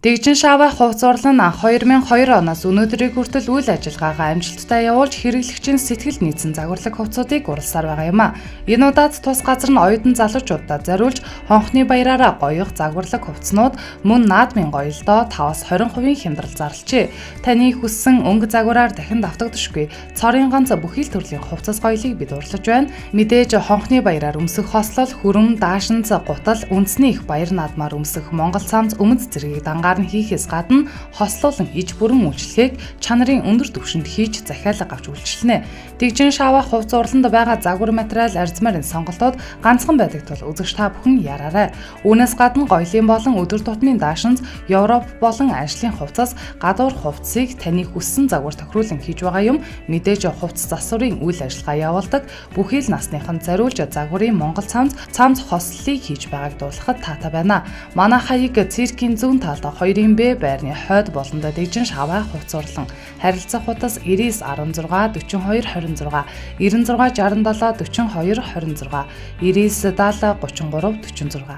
Дэгжин шаавай хувц урлан 2002 оноос өнөөдрийг хүртэл үйл ажиллагаагаа амжилттай явуулж хэрэглэгчийн сэтгэл нийцэн загварлаг хувцсуудыг уралсаар байгаа юм а. Энэ удаад тус газар нь оюутан залуучуудад зориулж хонхны баяраараа гоёх загварлаг хувцснууд мөн наадмын гоёлдоо 5-20% хямдрал зарлжээ. Таны хүссэн өнгө загвараар дахин давтагдашгүй цорын ганц бүхий л төрлийн хувцас гоёлыг бид урлаж байна. Мэдээж хонхны баяраар өмсөх хослол, хүрэн, даашинз, гутал, үндэсний их баяр наадмаар өмсөх Монгол цамц өмд зэргийг дангаар нь хийхээс гадна хослуулан иж бүрэн үйлчлэгийг чанарын өндөр түвшинд хийж захиалга авч үйлчлэнэ. Дэгжин шаавай хувц урланд байгаа загвар материал арзмарын сонголтууд ганцхан байдаг тул үзэгч та бүхэн яраарай. Үүнээс гадна гоёлын болон өдөр тутмын даашинз, Европ болон ажлын хувцас, гадуур хувцсыг таны хүссэн загвар тохируулан хийж байгаа юм. Мэдээж хувцс засварын үйл ажиллагаа явуулдаг бүхий л насныхан зориулж загварын Монгол цамц хослолыг хийж байгааг дуулахад таатай байна. Манай хаяг циркийн зүүн талд 2B байрны хойд болонд дэгжин шаавай хувц урлан харилцах хуудас 9916 42 26 96 67 42 26 99 70 33 46